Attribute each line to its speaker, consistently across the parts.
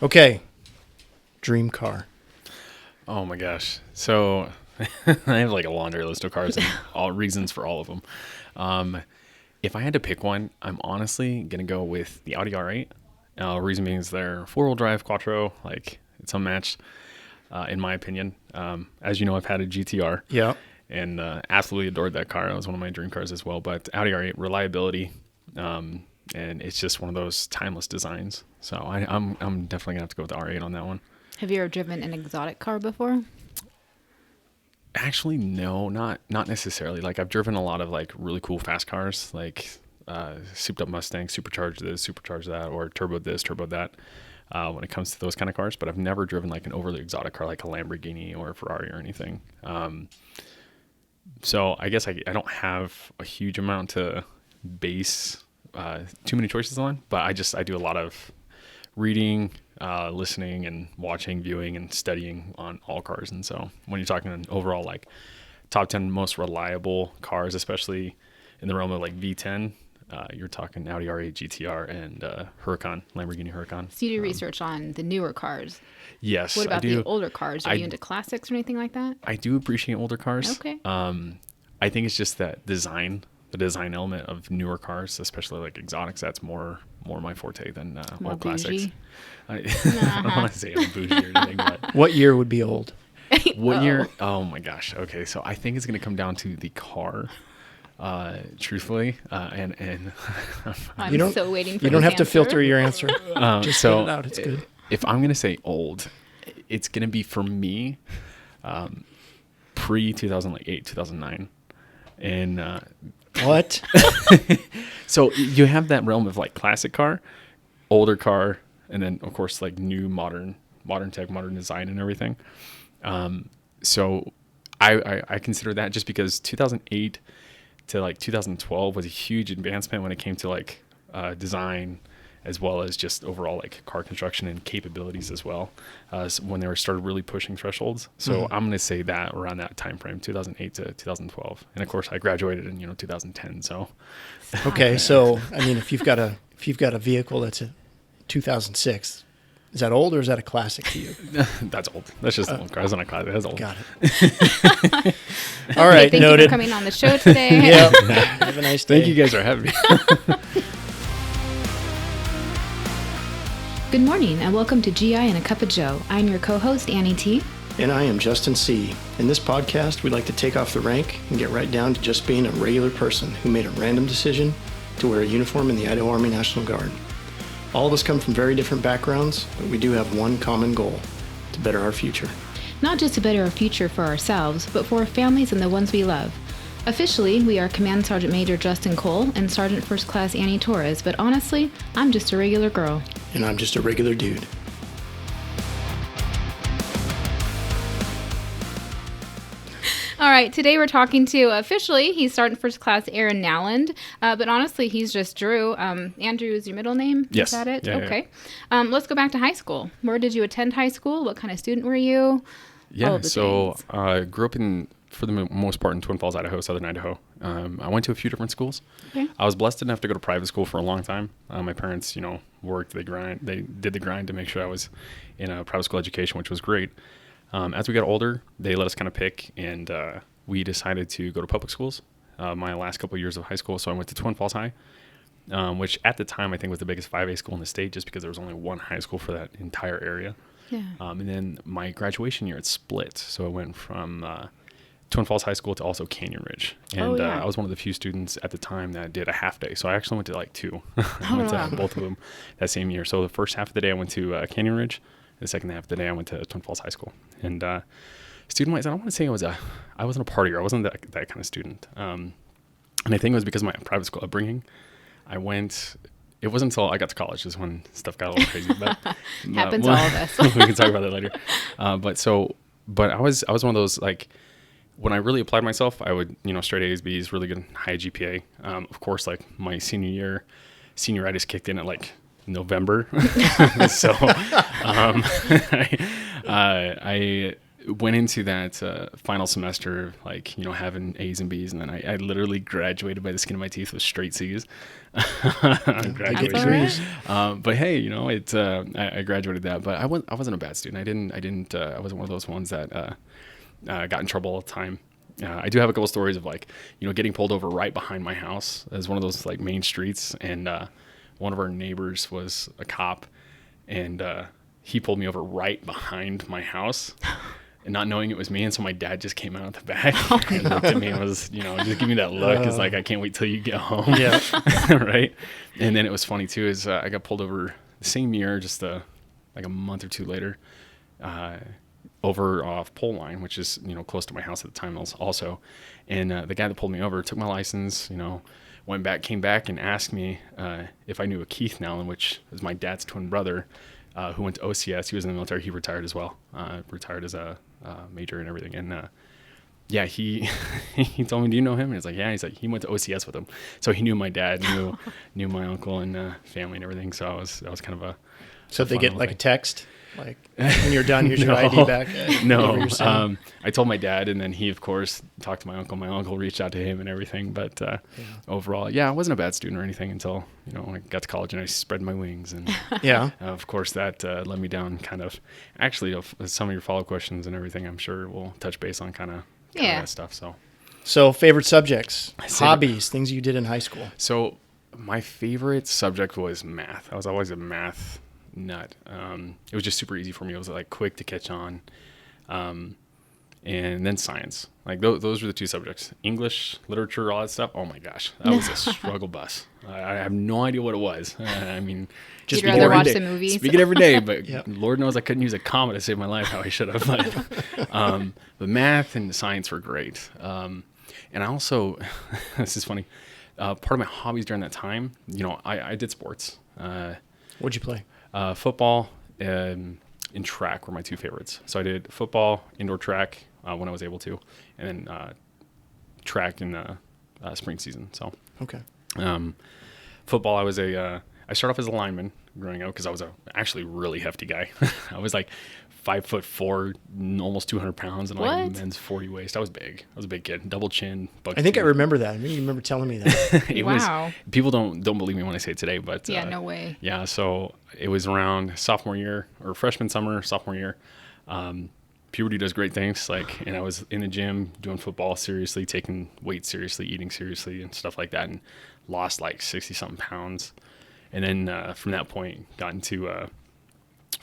Speaker 1: Okay. Dream car.
Speaker 2: Oh my gosh. So I have like a laundry list of cars and all reasons for all of them. If I had to pick one, I'm honestly going to go with the Audi R8. Reason being is they're four-wheel drive quattro, like it's unmatched in my opinion. As you know, I've had a GTR.
Speaker 1: Yeah.
Speaker 2: And absolutely adored that car. It was one of my dream cars as well. But Audi R8, reliability, and it's just one of those timeless designs. So I'm definitely gonna have to go with the R8 on that one.
Speaker 3: Have you ever driven an exotic car before?
Speaker 2: Actually, no, not necessarily. Like I've driven a lot of like really cool fast cars, like souped up Mustang, supercharged this, supercharged that, or turbo this, turbo that. When it comes to those kind of cars, but I've never driven like an overly exotic car like a Lamborghini or a Ferrari or anything. So I guess I don't have a huge amount to base too many choices on, but I do a lot of reading, listening, and watching, viewing, and studying on all cars. And so when you're talking an overall like top 10 most reliable cars, especially in the realm of like V10, you're talking Audi R8 GTR and Huracan, Lamborghini Huracan.
Speaker 3: So you do research on the newer cars.
Speaker 2: Yes,
Speaker 3: What about
Speaker 2: I do.
Speaker 3: the older cars? Are you into classics or anything like that?
Speaker 2: I do appreciate older cars.
Speaker 3: Okay.
Speaker 2: I think it's just that the design element of newer cars, especially like exotics, that's more my forte than old classics. I don't want to say I'm bougie or anything, but
Speaker 1: What year would be old?
Speaker 2: what year? Oh my gosh. Okay, so I think it's going to come down to the car. Truthfully, and
Speaker 3: I'm so waiting for
Speaker 1: You don't
Speaker 3: this
Speaker 1: have to
Speaker 3: answer.
Speaker 1: filter your answer. Just
Speaker 2: so
Speaker 1: spit it out. It's good.
Speaker 2: if I'm going to say old, it's going to be for me pre 2008, 2009. And
Speaker 1: What?
Speaker 2: so you have that realm of like classic car, older car, and then of course like new modern tech, modern design and everything. So I consider that just because 2008 to like 2012 was a huge advancement when it came to like design, as well as just overall like car construction and capabilities as well, when they started really pushing thresholds. So I'm going to say that around that time frame, 2008 to 2012. And of course I graduated in 2010. So
Speaker 1: Okay, so I mean, if you've got a vehicle that's a 2006, is that old or is that a classic to you?
Speaker 2: that's old. That's just an old car. That's not a classic. That's old.
Speaker 1: Got it. All right,
Speaker 3: Thank
Speaker 1: noted.
Speaker 3: you for coming on the show today.
Speaker 1: Yep. Have a nice day.
Speaker 2: Thank you guys for having me.
Speaker 3: Good morning and welcome to GI and a Cup of Joe. I'm your co-host, Annie T.
Speaker 1: And I am Justin C. In this podcast, we like to take off the rank and get right down to just being a regular person who made a random decision to wear a uniform in the Idaho Army National Guard. All of us come from very different backgrounds, but we do have one common goal: to better our future.
Speaker 3: Not just to better our future for ourselves, but for our families and the ones we love. Officially, we are Command Sergeant Major Justin Cole and Sergeant First Class Annie Torres, but honestly, I'm just a regular girl.
Speaker 1: And I'm just a regular dude.
Speaker 3: All right, today we're talking to, officially, he's Sergeant First Class Aaron Nowland, but honestly, he's just Drew. Andrew is your middle name?
Speaker 2: Yes.
Speaker 3: Is that it?
Speaker 2: Yeah,
Speaker 3: okay. Let's go back to high school. Where did you attend high school? What kind of student were you?
Speaker 2: Yeah, so I grew up for the most part in Twin Falls, Idaho, southern Idaho. I went to a few different schools.
Speaker 3: Okay.
Speaker 2: I was blessed enough to go to private school for a long time. My parents, worked, they did the grind to make sure I was in a private school education, which was great. As we got older, they let us kind of pick, and we decided to go to public schools my last couple of years of high school. So I went to Twin Falls High, which at the time I think was the biggest 5A school in the state, just because there was only one high school for that entire area.
Speaker 3: Yeah.
Speaker 2: And then my graduation year, it split. So I went from Twin Falls High School to also Canyon Ridge. And I was one of the few students at the time that did a half day. So I actually went to like two. I went to both of them that same year. So the first half of the day I went to Canyon Ridge. The second half of the day I went to Twin Falls High School. And student-wise, I don't want to say I wasn't a partier. I wasn't that kind of student. And I think it was because of my private school upbringing. It wasn't until I got to college is when stuff got a little crazy. But
Speaker 3: Happens to all of us.
Speaker 2: we can talk about that later. But I was one of those, like, when I really applied myself, I would, straight A's, B's, really good high GPA. Of course, like my senior year, senioritis kicked in at like November. So I went into that final semester, like, having A's and B's, and then I literally graduated by the skin of my teeth with straight C's. On graduation. But hey, I graduated that, but I wasn't a bad student. I wasn't one of those ones that got in trouble all the time. I do have a couple stories of like, getting pulled over right behind my house as one of those like main streets, and one of our neighbors was a cop, and he pulled me over right behind my house. And not knowing it was me, and so my dad just came out of the back and looked at me and was, just give me that look. It's like, I can't wait till you get home.
Speaker 1: Yeah.
Speaker 2: Right. And then it was funny too, is I got pulled over the same year, just like a month or two later, over off Pole Line, which is, close to my house at the time also. And the guy that pulled me over took my license, came back and asked me if I knew a Keith Nellen, which is my dad's twin brother, who went to OCS. He was in the military. He retired as well. Retired as a major and everything. And he he told me, "Do you know him?" And he's like, "Yeah." He's like, he went to OCS with him, so he knew my dad, knew my uncle and family and everything. So that was kind of a.
Speaker 1: So they get like a text, like when you're done, here's your ID back.
Speaker 2: No, I told my dad, and then he of course talked to my uncle. My uncle reached out to him and everything. But overall, I wasn't a bad student or anything until when I got to college and I spread my wings, and of course that led me down kind of. Actually, some of your follow-up questions and everything, I'm sure we'll touch base on kind of that stuff.
Speaker 1: So favorite subjects, hobbies, things you did in high school.
Speaker 2: So my favorite subject was math. I was always a math nut. It was just super easy for me. It was like quick to catch on. And then science. Like those were the two subjects. English, literature, all that stuff. Oh my gosh, that was a struggle bus. I have no idea what it was. I mean,
Speaker 3: just you'd rather watch the movies.
Speaker 2: Speak it every day, but Lord knows I couldn't use a comma to save my life how I should have. But math and science were great. And I also, this is funny, part of my hobbies during that time, I did sports.
Speaker 1: What'd you play?
Speaker 2: Football and track were my two favorites. So I did football, indoor track when I was able to, and then track in the spring season. So
Speaker 1: okay.
Speaker 2: Football, I started off as a lineman growing up because I was actually really hefty guy. I was like 5'4", almost 200 pounds, and like men's 40 waist. I was big. I was a big kid, double chin.
Speaker 1: I think I remember that. I mean, you remember telling me that.
Speaker 3: Wow.
Speaker 2: People don't believe me when I say it today, but
Speaker 3: no way.
Speaker 2: Yeah, so it was around sophomore year or freshman summer, sophomore year. Puberty does great things, and I was in the gym doing football seriously, taking weights seriously, eating seriously, and stuff like that, and lost like 60-something pounds. And then from that point, got into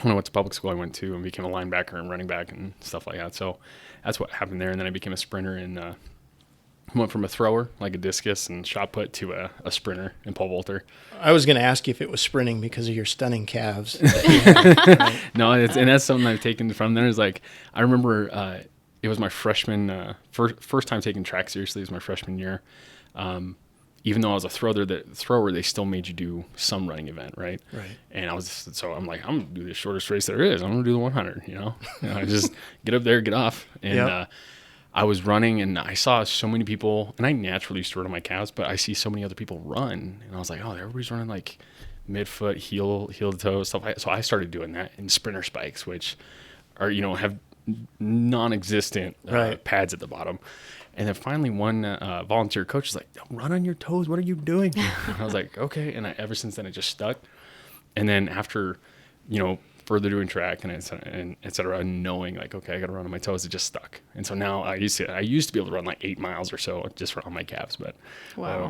Speaker 2: when I went to public school, I went to and became a linebacker and running back and stuff like that. So that's what happened there. And then I became a sprinter and went from a thrower, like a discus and shot put, to a sprinter and pole vaulter.
Speaker 1: I was going to ask you if it was sprinting because of your stunning calves.
Speaker 2: No, and that's something I've taken from there. Is like, I remember it was my freshman, first time taking track seriously. It was my freshman year. Even though I was a thrower, they still made you do some running event, right?
Speaker 1: Right.
Speaker 2: And I'm like, I'm gonna do the shortest race there is. I'm gonna do the 100. I just get up there, get off. And I was running, and I saw so many people, and I naturally used to run on my calves, but I see so many other people run, and I was like, oh, everybody's running like midfoot, heel to toe stuff. So I started doing that in sprinter spikes, which are have non-existent pads at the bottom. And then finally one volunteer coach was like, run on your toes. What are you doing? And I was like, okay. And ever since then, it just stuck. And then after, further doing track and et cetera, and knowing like, okay, I got to run on my toes, it just stuck. And so now I used to be able to run like 8 miles or so just on my calves, but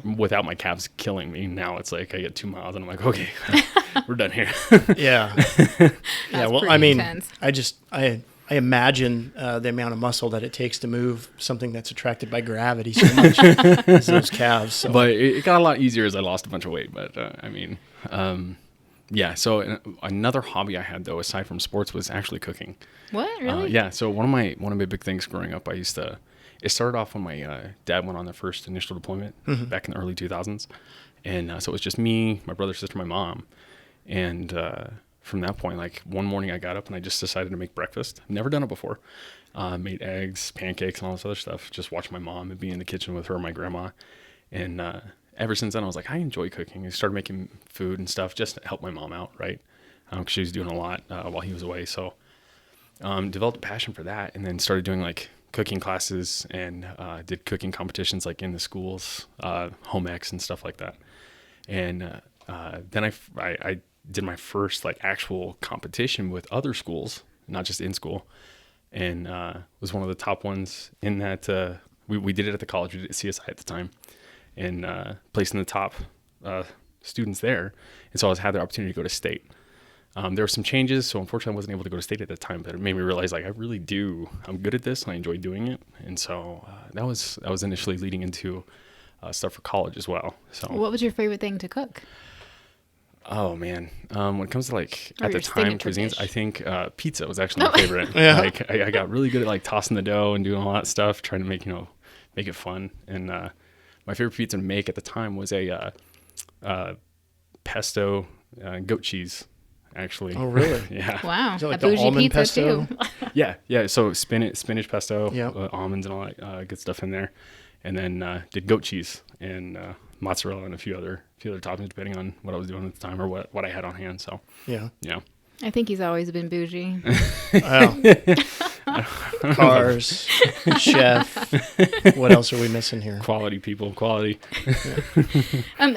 Speaker 2: without my calves killing me. Now it's like I get 2 miles and I'm like, okay, we're done here.
Speaker 1: Yeah. Well, I mean, intense. I imagine the amount of muscle that it takes to move something that's attracted by gravity so much as those calves. So.
Speaker 2: But it got a lot easier as I lost a bunch of weight. But So another hobby I had though, aside from sports, was actually cooking.
Speaker 3: What? Really?
Speaker 2: So one of my big things growing up, it started off when my dad went on the first initial deployment back in the early 2000s, and so it was just me, my brother, sister, my mom, and. From that point, like one morning I got up and I just decided to make breakfast. Never done it before. Made eggs, pancakes, and all this other stuff. Just watched my mom and be in the kitchen with her and my grandma. And ever since then, I was like, I enjoy cooking. I started making food and stuff just to help my mom out, right? She was doing a lot while he was away. So developed a passion for that, and then started doing like cooking classes and did cooking competitions like in the schools, home ec and stuff like that. And then I did my first like actual competition with other schools, not just in school, and was one of the top ones in that. We did it at the college. We did it at CSI at the time, and placed in the top students there. And so I had the opportunity to go to state. There were some changes, so unfortunately I wasn't able to go to state at the time, but it made me realize like I'm good at this and I enjoy doing it. And so that was initially leading into stuff for college as well. So
Speaker 3: what was your favorite thing to cook?
Speaker 2: Oh man. When it comes to like
Speaker 3: Or
Speaker 2: at the
Speaker 3: your
Speaker 2: time
Speaker 3: signature
Speaker 2: cuisines,
Speaker 3: dish.
Speaker 2: I think pizza was actually my favorite.
Speaker 1: Yeah.
Speaker 2: Like I got really good at like tossing the dough and doing all that stuff, trying to make it fun. And my favorite pizza to make at the time was a pesto goat cheese. Actually.
Speaker 1: Oh, really?
Speaker 2: Yeah.
Speaker 3: Wow,
Speaker 1: Is it like
Speaker 3: a
Speaker 1: the
Speaker 3: bougie
Speaker 1: almond
Speaker 3: pizza
Speaker 1: pesto?
Speaker 3: too.
Speaker 2: Yeah. So spinach pesto,
Speaker 1: Yep.
Speaker 2: almonds and all that good stuff in there, and then did goat cheese and mozzarella and a few other toppings depending on what I was doing at the time or what I had on hand. So
Speaker 1: Yeah.
Speaker 2: yeah.
Speaker 3: I think he's always been bougie.
Speaker 1: Wow. Cars, chef. What else are we missing here?
Speaker 2: Quality people, quality.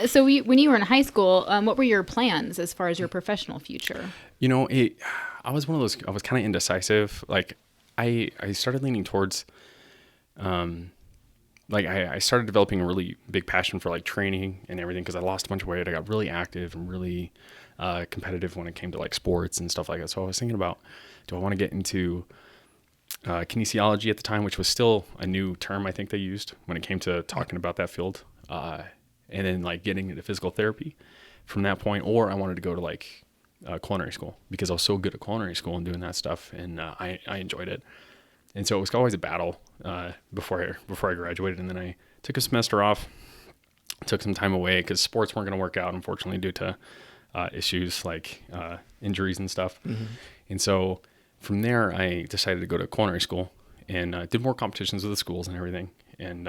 Speaker 3: So when you were in high school, what were your plans as far as your professional future?
Speaker 2: I was one of those. I was kind of indecisive. Like I started leaning towards. Like I started developing a really big passion for like training and everything because I lost a bunch of weight. I got really active and really competitive when it came to like sports and stuff like that. So I was thinking about, do I want to get into kinesiology at the time, which was still a new term I think they used when it came to talking about that field, and then like getting into physical therapy from that point, or I wanted to go to like culinary school because I was so good at culinary school and doing that stuff, and I enjoyed it. And so it was always a battle before I graduated, and then I took a semester off, took some time away because sports weren't going to work out, unfortunately, due to issues like injuries and stuff. Mm-hmm. And so from there, I decided to go to culinary school and did more competitions with the schools and everything. And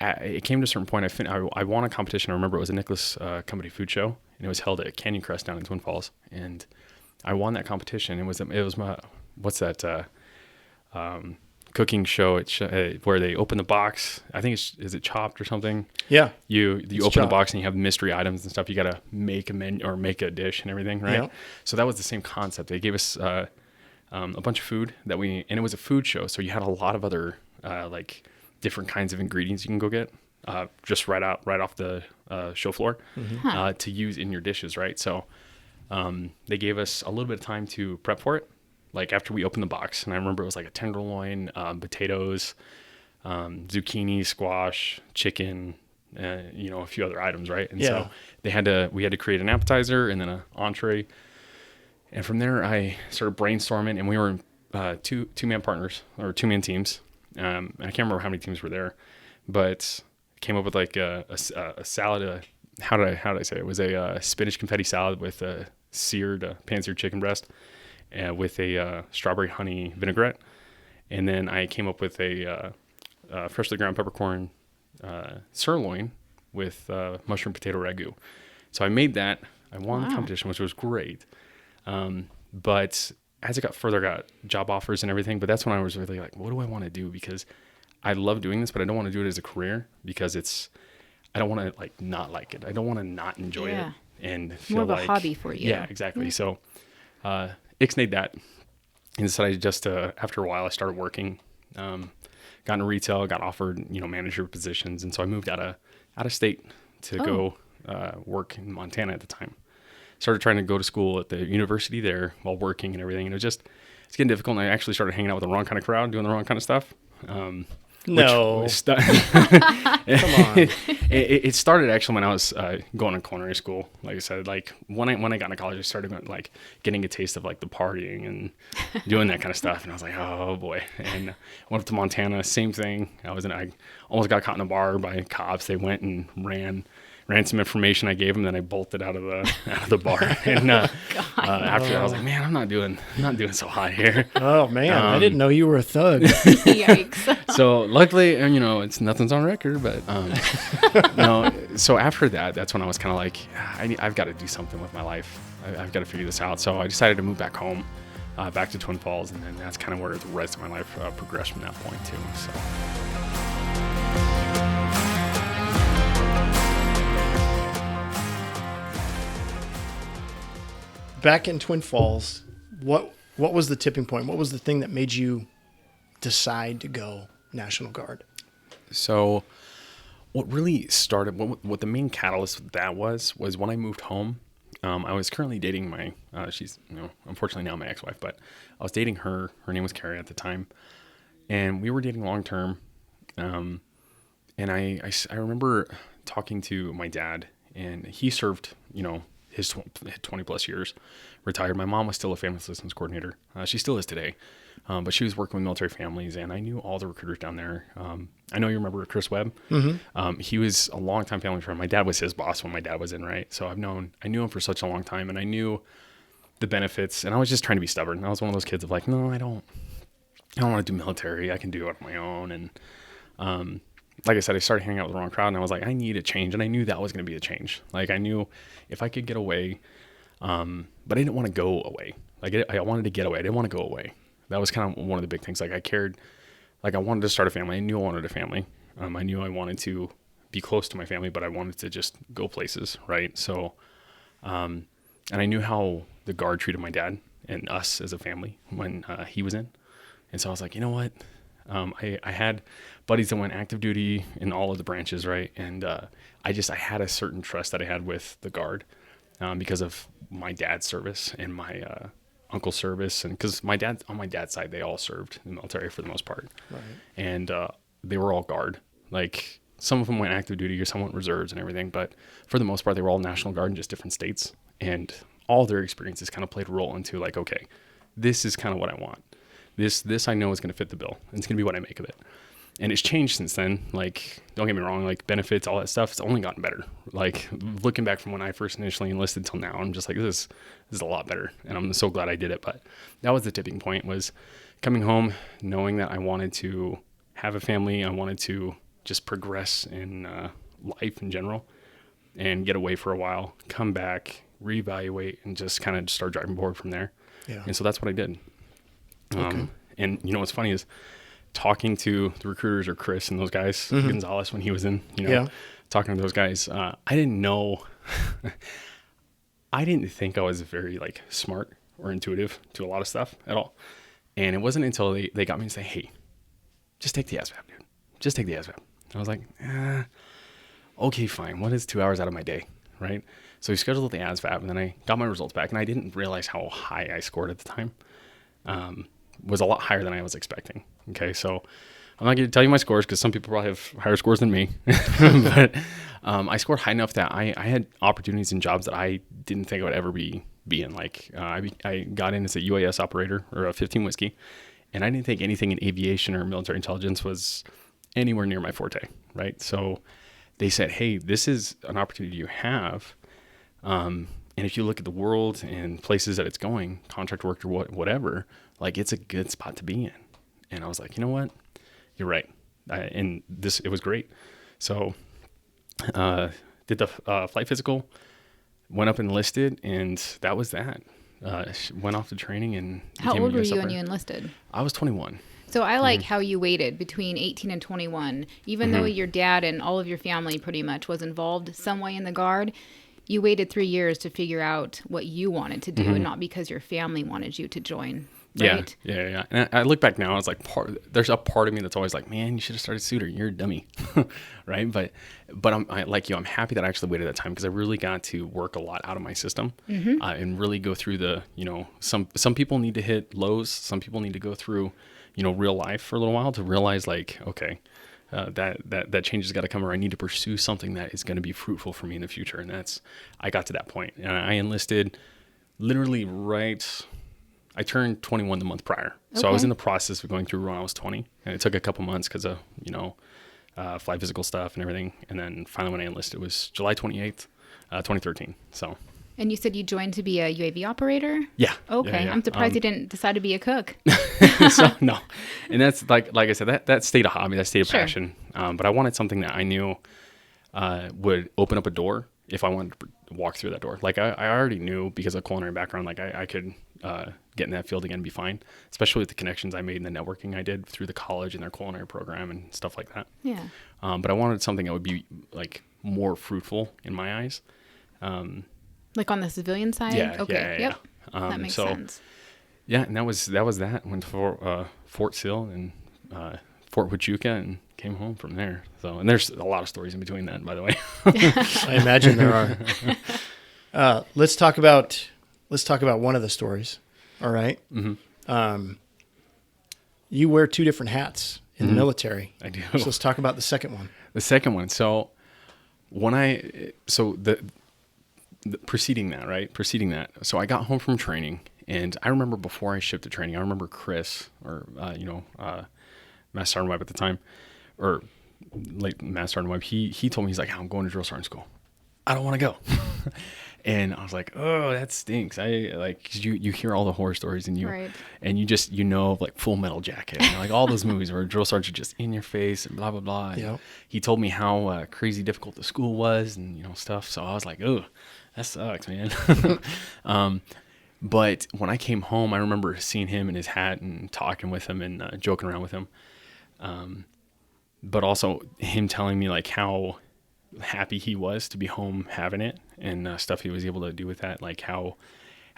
Speaker 2: it came to a certain point. I won a competition. I remember it was a Nicholas Company food show, and it was held at Canyon Crest down in Twin Falls. And I won that competition. It was my what's that cooking show where they open the box. I think is it Chopped or something?
Speaker 1: Yeah.
Speaker 2: You open
Speaker 1: Chopped.
Speaker 2: the box and you have mystery items and stuff. You got to make a menu or make a dish and everything, right?
Speaker 1: Yeah.
Speaker 2: So that was the same concept. They gave us a bunch of food and it was a food show. So you had a lot of other like different kinds of ingredients you can go get just right off the show floor to use in your dishes, right? So they gave us a little bit of time to prep for it. Like after we opened the box, and I remember it was like a tenderloin, potatoes, zucchini, squash, chicken, a few other items, right? And so we had to create an appetizer and then an entree. And from there, I started brainstorming, and we were two-man partners or two-man teams. And I can't remember how many teams were there, but came up with like a salad. How did I say it? It was a spinach confetti salad with a pan-seared chicken breast. With a strawberry honey vinaigrette. And then I came up with a freshly ground peppercorn sirloin with mushroom potato ragu. So I made that. I won the competition, which was great. But as it got further, I got job offers and everything. But that's when I was really like, what do I want to do? Because I love doing this, but I don't want to do it as a career because I don't want to like not like it. I don't want to not enjoy it and feel
Speaker 3: more of
Speaker 2: like
Speaker 3: a hobby for you.
Speaker 2: Yeah, exactly. So ixnayed that and decided just after a while I started working, got into retail, got offered manager positions, and so I moved out of state to go work in Montana at the time. Started trying to go to school at the university there while working and everything, and it's getting difficult, and I actually started hanging out with the wrong kind of crowd, doing the wrong kind of stuff.
Speaker 1: No.
Speaker 2: Come
Speaker 1: on.
Speaker 2: It started actually when I was going to culinary school. Like I said, like when I got into college, I started getting a taste of like the partying and doing that kind of stuff. And I was like, oh boy. And I went up to Montana, same thing. I almost got caught in a bar by cops. They went and ran some information I gave them, then I bolted out of the bar. And after that, I was like, man, I'm not doing so hot here.
Speaker 1: Oh man, I didn't know you were a thug.
Speaker 3: Yikes.
Speaker 2: So luckily, it's nothing's on record, but no. So after that, that's when I was kind of like, I've got to do something with my life. I've got to figure this out. So I decided to move back home. back to Twin Falls, and then that's kind of where the rest of my life progressed from that point too. So.
Speaker 1: Back in Twin Falls, what was the tipping point? What was the thing that made you decide to go National Guard?
Speaker 2: So what really started, what the main catalyst of that was when I moved home. I was currently dating my, she's, unfortunately now my ex-wife, but I was dating her. Her name was Carrie at the time, and we were dating long-term. And I remember talking to my dad, and he served, his 20 plus years, retired. My mom was still a family systems coordinator. She still is today. But she was working with military families, and I knew all the recruiters down there. I know you remember Chris Webb. Mm-hmm. He was a longtime family friend. My dad was his boss when my dad was in, right? So I knew him for such a long time, and I knew the benefits, and I was just trying to be stubborn. I was one of those kids of like, no, I don't want to do military. I can do it on my own. And, like I said, I started hanging out with the wrong crowd, and I was like, I need a change. And I knew that was going to be a change. Like I knew if I could get away, but I didn't want to go away. Like I wanted to get away. I didn't want to go away. That was kind of one of the big things. Like I wanted to start a family. I knew I wanted a family. I knew I wanted to be close to my family, but I wanted to just go places. Right. So, and I knew how the Guard treated my dad and us as a family when he was in. And so I was like, you know what? I had buddies that went active duty in all of the branches. Right. And, I had a certain trust that I had with the Guard, because of my dad's service and my, uncle's service. And cause on my dad's side, they all served in the military for the most part. Right. And, they were all Guard. Like some of them went active duty or some went reserves and everything. But for the most part, they were all National Guard in just different states. And all their experiences kind of played a role into like, okay, this is kind of what I want. This I know is going to fit the bill, and it's going to be what I make of it. And it's changed since then. Like, don't get me wrong, like benefits, all that stuff, it's only gotten better. Like looking back from when I first initially enlisted till now, I'm just like, this is a lot better. And I'm so glad I did it. But that was the tipping point, was coming home, knowing that I wanted to have a family. I wanted to just progress in life in general and get away for a while, come back, reevaluate, and just kind of start driving forward from there. Yeah. And so that's what I did. Okay. And what's funny is talking to the recruiters or Chris and those guys, mm-hmm. Gonzalez when he was in, talking to those guys, I didn't know, I didn't think I was very like smart or intuitive to a lot of stuff at all. And it wasn't until they got me and say, hey, just take the ASVAB, dude. Just take the ASVAB. I was like, okay, fine. What is 2 hours out of my day? Right. So we scheduled the ASVAB, and then I got my results back, and I didn't realize how high I scored at the time. Was a lot higher than I was expecting. Okay. So I'm not going to tell you my scores because some people probably have higher scores than me, but, I scored high enough that I had opportunities in jobs that I didn't think I would ever be in. Like, I got in as a UAS operator or a 15 whiskey, and I didn't think anything in aviation or military intelligence was anywhere near my forte. Right. So they said, hey, this is an opportunity you have. And if you look at the world and places that it's going, contract work or whatever, like it's a good spot to be in. And I was like, you know what? You're right. It was great. So, did the flight physical, went up and enlisted, and that was that. Went off to training and
Speaker 3: How old were you when you enlisted?
Speaker 2: I was 21.
Speaker 3: So I like how you waited between 18 and 21, even though your dad and all of your family pretty much was involved some way in the Guard. You waited 3 years to figure out what you wanted to do, and not because your family wanted you to join. Right?
Speaker 2: Yeah. And I look back now, I was like, there's a part of me that's always like, man, you should have started sooner. You're a dummy, right? But I'm happy that I actually waited that time, because I really got to work a lot out of my system, and really go through the, some people need to hit lows. Some people need to go through, real life for a little while to realize like, okay, that change has got to come, or I need to pursue something that is going to be fruitful for me in the future. And I got to that point, and I enlisted literally I turned 21 the month prior. Okay. So I was in the process of going through when I was 20, and it took a couple months because of, flight physical stuff and everything. And then finally when I enlisted, it was July 28th, 2013. So. And
Speaker 3: you said you joined to be a UAV operator?
Speaker 2: Yeah.
Speaker 3: Okay.
Speaker 2: Yeah.
Speaker 3: I'm surprised you didn't decide to be a cook.
Speaker 2: So, no. And that's like I said, that stayed a hobby, that stayed a passion. But I wanted something that I knew would open up a door if I wanted to walk through that door. Like I already knew because of culinary background, like I could get in that field again and be fine, especially with the connections I made and the networking I did through the college and their culinary program and stuff like that.
Speaker 3: Yeah.
Speaker 2: But I wanted something that would be like more fruitful in my eyes.
Speaker 3: Like on the civilian side?
Speaker 2: Yeah.
Speaker 3: Okay.
Speaker 2: Yeah.
Speaker 3: Yep. That makes sense.
Speaker 2: Yeah. And that was that. Went to Fort Sill and Fort Huachuca and came home from there. So, and there's a lot of stories in between that, by the way.
Speaker 1: I imagine there are. Let's talk about one of the stories. All right.
Speaker 2: Mm-hmm.
Speaker 1: You wear two different hats in the military.
Speaker 2: I do.
Speaker 1: So let's talk about the second one.
Speaker 2: The second one. So the preceding that. So I got home from training, and I remember before I shipped to training, I remember Chris, or Master Sergeant Webb at the time, or late Master Sergeant Webb. He told me, he's like, I'm going to drill sergeant school. I don't want to go. And I was like, oh, that stinks. I like, 'cause you hear all the horror stories and you know, like Full Metal Jacket, like all those movies where drill sergeants are just in your face and blah, blah, blah.
Speaker 1: Yep.
Speaker 2: He told me how crazy difficult the school was and, stuff. So I was like, oh, that sucks, man. But when I came home, I remember seeing him in his hat and talking with him and joking around with him. But also him telling me like how happy he was to be home having it and stuff he was able to do with that, like how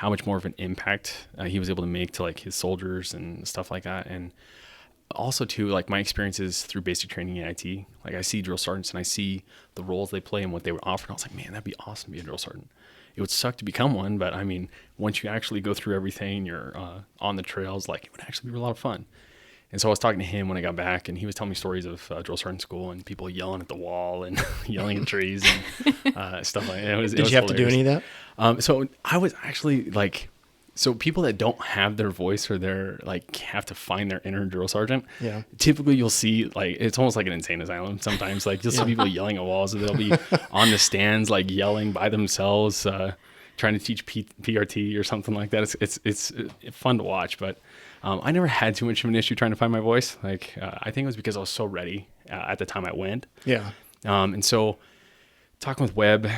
Speaker 2: much more of an impact he was able to make to like his soldiers and stuff like that. And also too, like my experiences through basic training in IT, like I see drill sergeants and I see the roles they play and what they were offered. I was like, man, that'd be awesome to be a drill sergeant. It would suck to become one, but I mean, once you actually go through everything, you're on the trails, like it would actually be a lot of fun. And so I was talking to him when I got back, and he was telling me stories of drill sergeant school and people yelling at the wall and yelling at trees and stuff like that.
Speaker 1: Did you have to do any of that?
Speaker 2: So I was actually like, so people that don't have their voice or they're like have to find their inner drill sergeant.
Speaker 1: Yeah.
Speaker 2: Typically you'll see like, it's almost like an insane asylum. Sometimes like you'll see people yelling at walls, or they'll be on the stands, like yelling by themselves, trying to teach PRT or something like that. It's fun to watch, but I never had too much of an issue trying to find my voice. Like, I think it was because I was so ready at the time I went.
Speaker 1: Yeah.
Speaker 2: And so talking with Webb,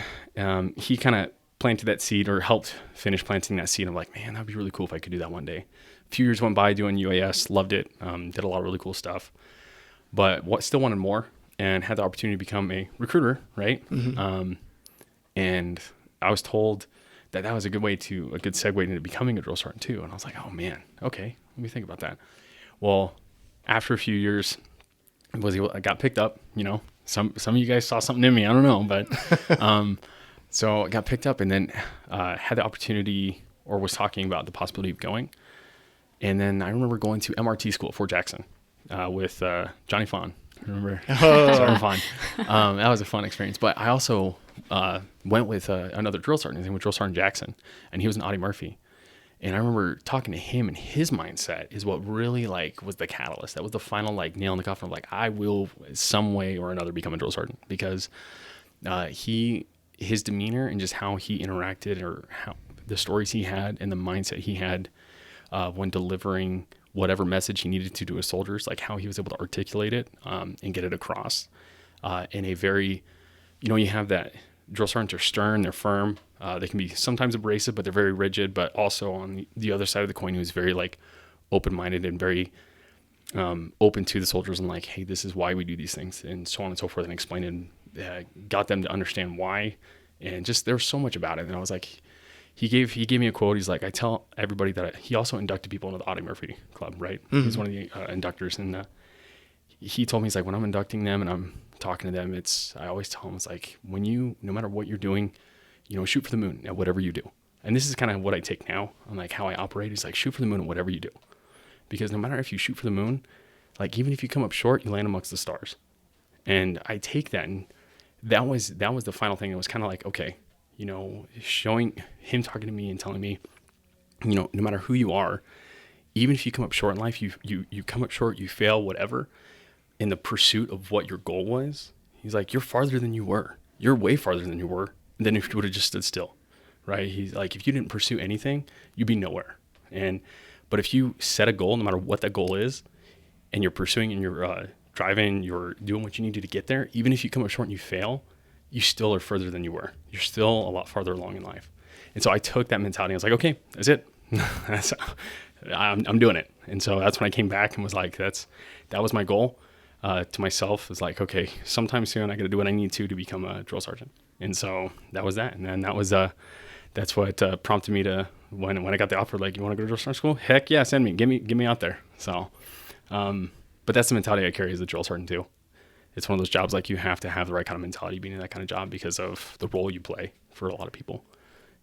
Speaker 2: he kind of planted that seed or helped finish planting that seed. I'm like, man, that'd be really cool if I could do that one day. A few years went by doing UAS, loved it, did a lot of really cool stuff, but still wanted more and had the opportunity to become a recruiter, right? Mm-hmm. And I was told that was a good segue into becoming a drill sergeant too. And I was like, oh man, okay, let me think about that. Well, after a few years, I got picked up, some of you guys saw something in me, I don't know, but, so I got picked up and then, had the opportunity or was talking about the possibility of going. And then I remember going to MRT school at Fort Jackson, with, Johnny Fawn. Remember? Sergeant Fawn. That was a fun experience, but I also, went with another drill sergeant. His name was Drill Sergeant Jackson, and he was an Audie Murphy. And I remember talking to him, and his mindset is what really like was the catalyst. That was the final like nail in the coffin of like, I will some way or another become a drill sergeant, because his demeanor and just how he interacted, or how the stories he had and the mindset he had when delivering whatever message he needed to his soldiers, like how he was able to articulate it and get it across in a very, you have that drill sergeants are stern, they're firm, they can be sometimes abrasive, but they're very rigid. But also on the other side of the coin, who's very like open-minded and very open to the soldiers and like, hey, this is why we do these things, and so on and so forth, and explained and got them to understand why. And just there was so much about it. And I was like, he gave me a quote. He's like, I tell everybody that he also inducted people into the Audie Murphy Club, right? Mm-hmm. He's one of the inductors, and he told me, he's like, when I'm inducting them and I'm talking to them, I always tell them, it's like, no matter what you're doing, shoot for the moon at whatever you do. And this is kind of what I take now. I'm like, how I operate is like, shoot for the moon at whatever you do. Because no matter if you shoot for the moon, like even if you come up short, you land amongst the stars. And I take that, and that was the final thing. It was kind of like, okay, showing him, talking to me and telling me, no matter who you are, even if you come up short in life, you come up short, you fail, whatever, in the pursuit of what your goal was. He's like, you're farther than you were. You're way farther than you were than if you would have just stood still, right? He's like, if you didn't pursue anything, you'd be nowhere. But if you set a goal, no matter what that goal is, and you're pursuing and you're driving, you're doing what you need to get there, even if you come up short and you fail, you still are further than you were. You're still a lot farther along in life. And so I took that mentality. I was like, okay, that's it. I'm doing it. And so that's when I came back and was like, that was my goal to myself. It's like, okay, sometime soon I got to do what I need to become a drill sergeant. And so that was that. And then that's what prompted me to, when I got the offer, like, you want to go to drill sergeant school? Heck yeah, send me, get me out there. So, but that's the mentality I carry as a drill sergeant too. It's one of those jobs, like, you have to have the right kind of mentality being in that kind of job because of the role you play for a lot of people.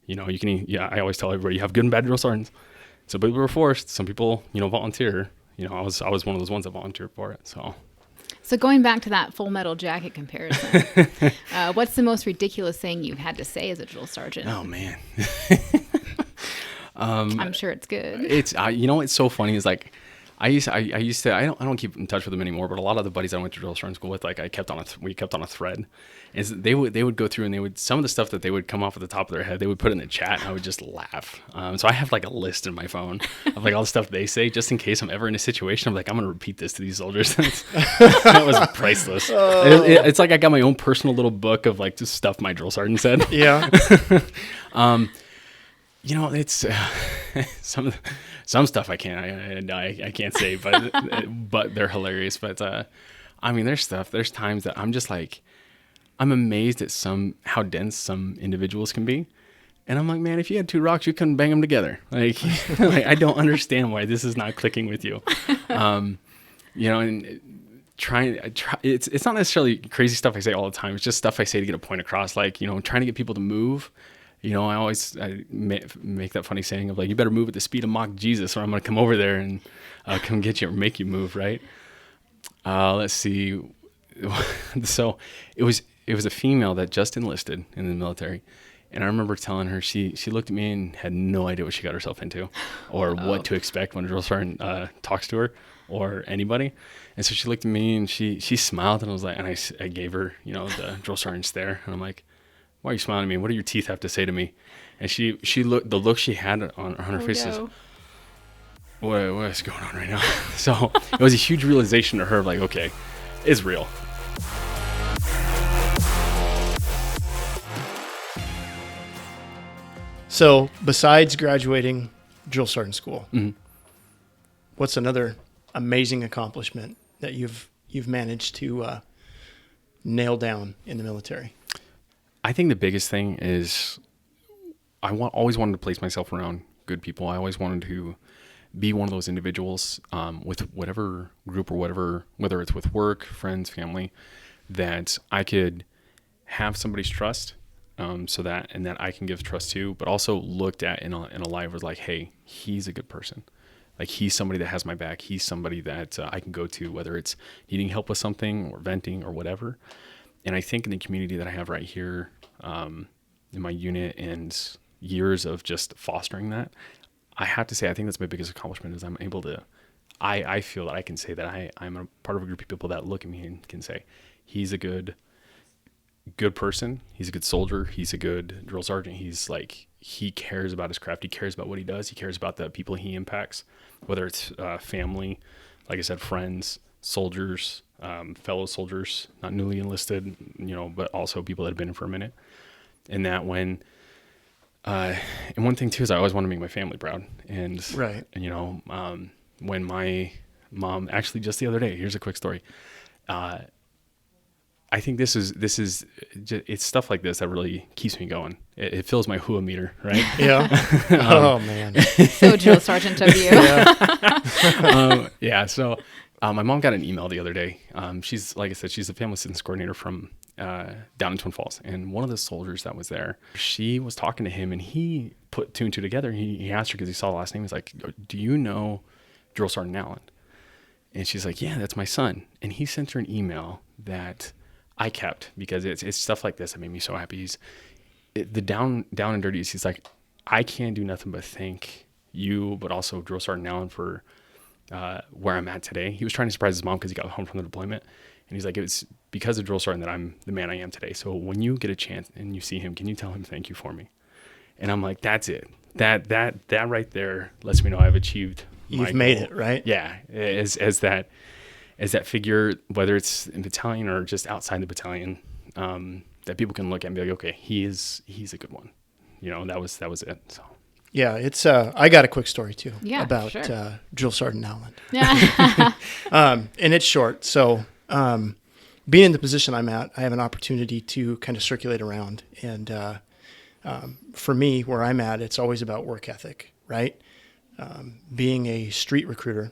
Speaker 2: You know, I always tell everybody you have good and bad drill sergeants. Some people were forced, some people, volunteer. I was one of those ones that volunteered for it.
Speaker 3: So going back to that Full Metal Jacket comparison, what's the most ridiculous thing you've had to say as a drill sergeant?
Speaker 2: Oh man.
Speaker 3: I'm sure it's good.
Speaker 2: It's what's so funny is, like, I used to I don't keep in touch with them anymore, but a lot of the buddies I went to drill sergeant school with, like, we kept on a thread. Is they would go through and some of the stuff that they would come off at the top of their head, they would put in the chat, and I would just laugh. So I have, like, a list in my phone of, like, all the stuff they say, just in case I'm ever in a situation. I'm like, I'm gonna repeat this to these soldiers. That was priceless. It's like I got my own personal little book of, like, just stuff my drill sergeant said.
Speaker 1: Yeah.
Speaker 2: It's some stuff I can't say, but they're hilarious. But there's times that I'm just like, I'm amazed at how dense some individuals can be. And I'm like, man, if you had two rocks, you couldn't bang them together. Like, I don't understand why this is not clicking with you. And it's not necessarily crazy stuff I say all the time. It's just stuff I say to get a point across. Like, trying to get people to move. I make that funny saying of, like, you better move at the speed of Mach Jesus, or I'm going to come over there and come get you or make you move, right? Let's see. So it was a female that just enlisted in the military. And I remember telling her, she looked at me and had no idea what she got herself into or what to expect when a drill sergeant talks to her or anybody. And so she looked at me and she smiled, and I was like, and I gave her, the drill sergeant stare. And I'm like, why are you smiling at me? What do your teeth have to say to me? And she looked, the look she had on her face is, what is going on right now? So it was a huge realization to her, like, okay, it's real.
Speaker 1: So besides graduating drill sergeant school,
Speaker 2: mm-hmm.
Speaker 1: what's another amazing accomplishment that you've managed to nail down in the military?
Speaker 2: I think the biggest thing is always wanted to place myself around good people. I always wanted to be one of those individuals with whatever group or whatever, whether it's with work, friends, family, that I could have somebody's trust, so that I can give trust to, but also looked at in a light was like, hey, he's a good person. Like, he's somebody that has my back. He's somebody that I can go to, whether it's needing help with something or venting or whatever. And I think in the community that I have right here, in my unit, and years of just fostering that, I have to say, I think that's my biggest accomplishment is I'm able to, I feel that I can say that I'm a part of a group of people that look at me and can say, he's a good person. He's a good soldier. He's a good drill sergeant. He's like, he cares about his craft. He cares about what he does. He cares about the people he impacts, whether it's family, like I said, friends, soldiers, fellow soldiers, not newly enlisted, but also people that have been in for a minute. And that and one thing too is I always want to make my family proud. And,
Speaker 1: right.
Speaker 2: And, when my mom, actually just the other day, here's a quick story. I think this is just, it's stuff like this that really keeps me going. It fills my HUA meter, right?
Speaker 1: Yeah. Oh man.
Speaker 3: So drill sergeant of you.
Speaker 2: Yeah. So my mom got an email the other day. She's, like I said, she's a family assistance coordinator from down in Twin Falls. And one of the soldiers that was there, she was talking to him, and he put two and two together. He asked her, because he saw the last name. He's like, do you know Drill Sergeant Allen? And she's like, yeah, that's my son. And he sent her an email that I kept, because it's stuff like this that made me so happy. The down and dirty. He's like, I can't do nothing but thank you, but also Drill Sergeant Allen for where I'm at today. He was trying to surprise his mom because he got home from the deployment, and he's like, it was because of Drill Sergeant that I'm the man I am today. So when you get a chance and you see him, can you tell him thank you for me? And I'm like, that's it. That right there lets me know I've achieved.
Speaker 1: You've made it, right?
Speaker 2: Yeah, as that figure, whether it's in battalion or just outside the battalion, that people can look at and be like, okay, he's a good one. That was it. So.
Speaker 1: Yeah, it's I got a quick story too about
Speaker 3: sure.
Speaker 1: Drill Sergeant Allen.
Speaker 3: Yeah.
Speaker 1: And it's short. So being in the position I'm at, I have an opportunity to kind of circulate around. And for me, where I'm at, it's always about work ethic, right? Being a street recruiter,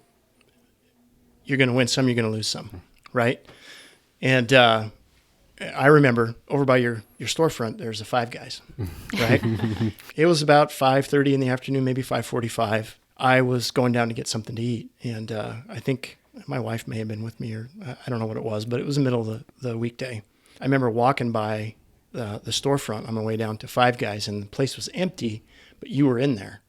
Speaker 1: you're going to win some, you're going to lose some, right? And I remember over by your storefront, there's a Five Guys, right? It was about 5:30 in the afternoon, maybe 5:45. I was going down to get something to eat. And I think my wife may have been with me, or I don't know what it was, but it was the middle of the weekday. I remember walking by the storefront on my way down to Five Guys, and the place was empty, but you were in there,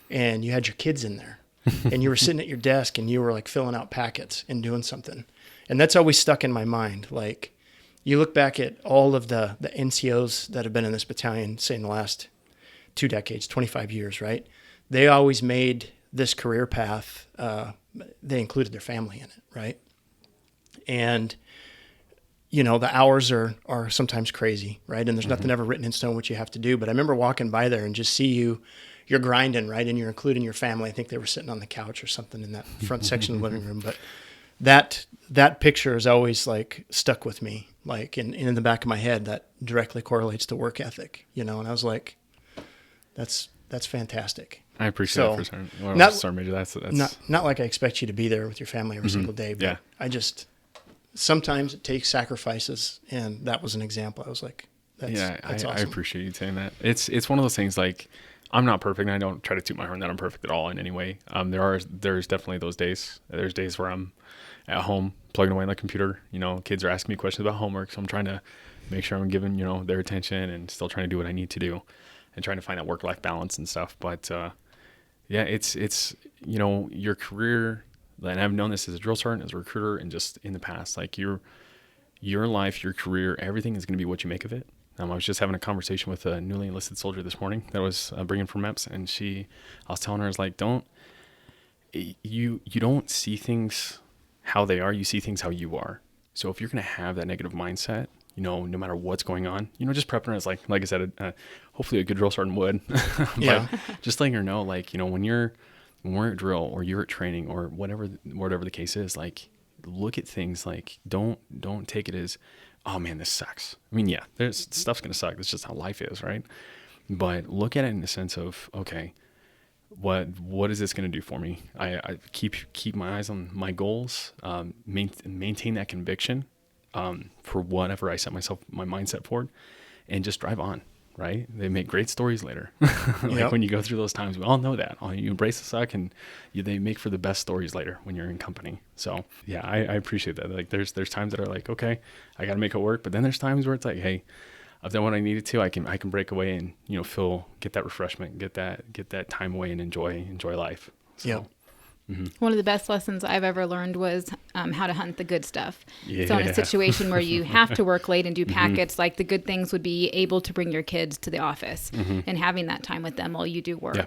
Speaker 1: and you had your kids in there, and you were sitting at your desk, and you were like filling out packets and doing something. And that's always stuck in my mind. Like, you look back at all of the NCOs that have been in this battalion, say in the last 2 decades, 25 years, right? They always made this career path, they included their family in it, right? And, the hours are sometimes crazy, right? And there's nothing ever written in stone what you have to do. But I remember walking by there and just see you're grinding, right? And you're including your family. I think they were sitting on the couch or something in that front section of the living room. But that picture has always like stuck with me, like in the back of my head. That directly correlates to work ethic, and I was like, that's fantastic.
Speaker 2: I appreciate it for certain. Well, that's
Speaker 1: not like I expect you to be there with your family every single day, but I just sometimes it takes sacrifices, and that was an example. I was like, that's awesome.
Speaker 2: I appreciate you saying that. It's one of those things, like, I'm not perfect, and I don't try to toot my horn that I'm perfect at all in any way. There's definitely those days. There's days where I'm at home plugging away on the computer. Kids are asking me questions about homework, so I'm trying to make sure I'm giving their attention and still trying to do what I need to do, and trying to find that work-life balance and stuff. But it's your career, and I've known this as a drill sergeant, as a recruiter, and just in the past, like your life, your career, everything is going to be what you make of it. I was just having a conversation with a newly enlisted soldier this morning that was bringing from MEPS, and I was telling her, I was like, you don't see things how they are, you see things how you are. So if you're going to have that negative mindset, no matter what's going on, just prepping her as like I said, hopefully a good drill sergeant would, but just letting her know, like, when we're at drill or you're at training or whatever the case is, like, look at things like, don't take it as, oh man, this sucks. I mean, yeah, there's stuff's going to suck. That's just how life is, right? But look at it in the sense of, okay, what is this going to do for me? I keep my eyes on my goals, maintain that conviction for whatever I set my mindset forward, and just drive on, right? They make great stories later. When you go through those times, we all know that. You embrace the suck, and they make for the best stories later when you're in company. So yeah, I appreciate that. Like there's times that are like, okay, I got to make it work. But then there's times where it's like, hey, I've done what I needed to. I can break away and get that refreshment, get that time away and enjoy life. So.
Speaker 1: Yeah.
Speaker 3: Mm-hmm. One of the best lessons I've ever learned was how to hunt the good stuff. Yeah. So in a situation where you have to work late and do packets, like the good things would be able to bring your kids to the office and having that time with them while you do work.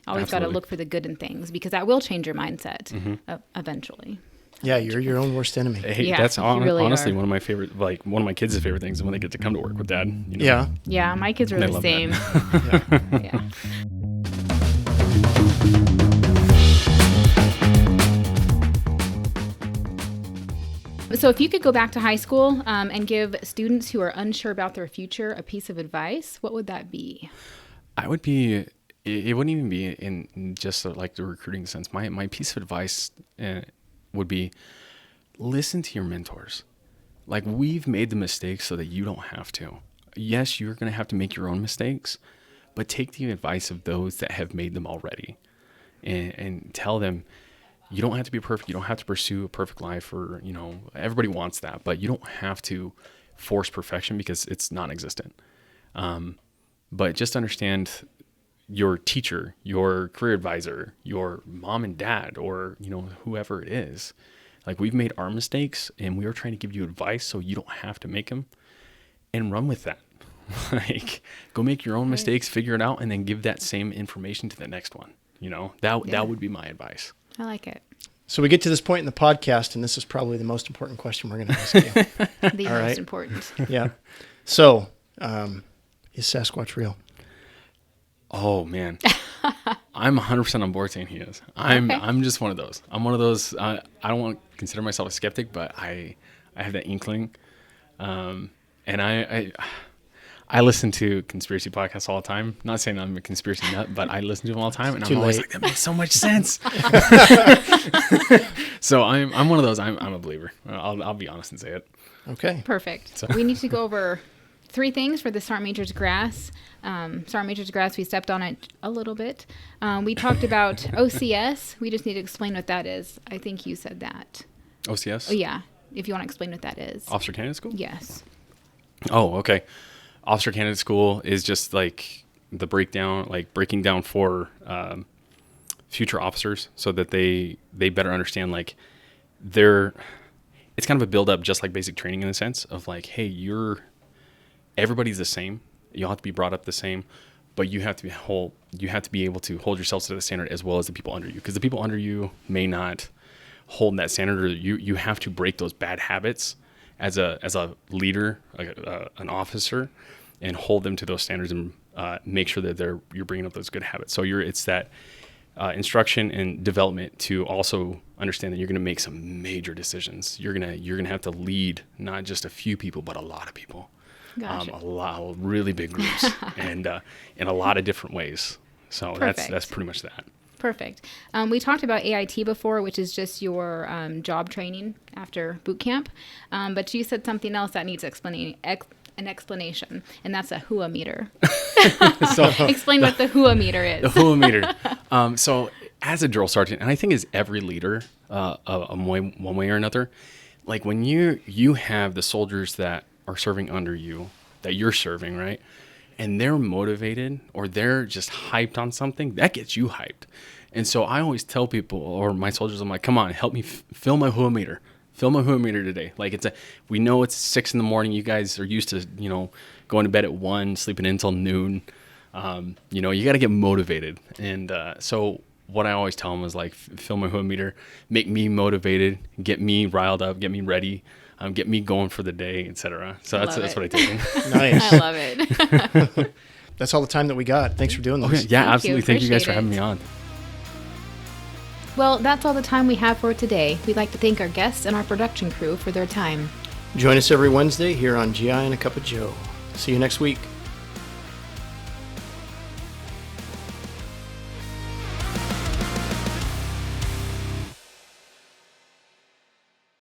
Speaker 3: Always got to look for the good in things, because that will change your mindset eventually.
Speaker 1: Yeah, you're your own worst enemy.
Speaker 2: Hey, that's honestly one of my favorite, like one of my kids' favorite things is when they get to come to work with dad.
Speaker 1: Yeah,
Speaker 3: my kids are the same. Yeah. So if you could go back to high school and give students who are unsure about their future a piece of advice, what would that be?
Speaker 2: It wouldn't even be in just like the recruiting sense. My piece of advice would be, listen to your mentors. Like, we've made the mistakes so that you don't have to. Yes, you're going to have to make your own mistakes, but take the advice of those that have made them already, and tell them, you don't have to be perfect. You don't have to pursue a perfect life, or, everybody wants that, but you don't have to force perfection because it's non-existent. But just understand your teacher, your career advisor, your mom and dad, or, whoever it is. Like, we've made our mistakes and we are trying to give you advice so you don't have to make them, and run with that. Like, go make your own mistakes, figure it out, and then give that same information to the next one. That would be my advice.
Speaker 3: I like it.
Speaker 1: So we get to this point in the podcast, and this is probably the most important question we're going to ask you.
Speaker 3: The most important.
Speaker 1: Yeah. So, is Sasquatch real?
Speaker 2: Oh man, I'm 100% on board saying he is. I'm just one of those. I'm one of those. I don't want to consider myself a skeptic, but I have that inkling. And I listen to conspiracy podcasts all the time. Not saying I'm a conspiracy nut, but I listen to them all the time, and I'm always like, that makes so much sense. So I'm one of those. I'm a believer. I'll be honest and say it.
Speaker 1: Okay.
Speaker 3: Perfect. We need to go over 3 things for the Sergeant Major's grass. Sergeant Major's grass, we stepped on it a little bit. We talked about OCS. We just need to explain what that is. I think you said that.
Speaker 2: OCS?
Speaker 3: Oh, yeah. If you want to explain what that is.
Speaker 2: Officer Candidate School?
Speaker 3: Yes.
Speaker 2: Oh, okay. Officer Candidate School is just like the breaking down for future officers so that they better understand like it's kind of a build up just like basic training in the sense of like, hey, everybody's the same. You have to be brought up the same, but you have to be able to hold yourselves to the standard as well as the people under you, because the people under you may not hold that standard, or you have to break those bad habits as a leader, an officer, and hold them to those standards and make sure that you're bringing up those good habits. So it's that instruction and development to also understand that you're going to make some major decisions. You're gonna have to lead not just a few people, but a lot of people.
Speaker 3: Gotcha.
Speaker 2: A lot of really big groups and in a lot of different ways. So
Speaker 3: Perfect.
Speaker 2: that's pretty much that.
Speaker 3: Perfect. We talked about AIT before, which is just your job training after boot camp. But you said something else that needs an explanation, and that's a HUA meter.
Speaker 2: So
Speaker 3: Explain what the HUA meter is.
Speaker 2: The HUA meter. So as a drill sergeant, and I think as every leader, one way or another, like when you have the soldiers that are serving under you, that you're serving, right? And they're motivated or they're just hyped on something, that gets you hyped. And so I always tell people, or my soldiers, I'm like, come on, help me fill my HUA meter. Fill my HUA meter today. Like we know it's 6 a.m. You guys are used to, going to bed at 1, sleeping until noon. You got to get motivated. And so what I always tell them is like, fill my HUA meter, make me motivated, get me riled up, get me ready. Get me going for the day, etc. So that's what I take.
Speaker 1: Nice.
Speaker 3: I love it.
Speaker 1: That's all the time that we got. Thanks for doing this.
Speaker 2: Okay, yeah,
Speaker 3: Thank
Speaker 2: absolutely.
Speaker 3: you.
Speaker 2: Thank you guys for
Speaker 3: Appreciate
Speaker 2: having me on.
Speaker 3: Well, that's all the time we have for today. We'd like to thank our guests and our production crew for their time.
Speaker 1: Join us every Wednesday here on GI and a Cup of Joe. See you next week.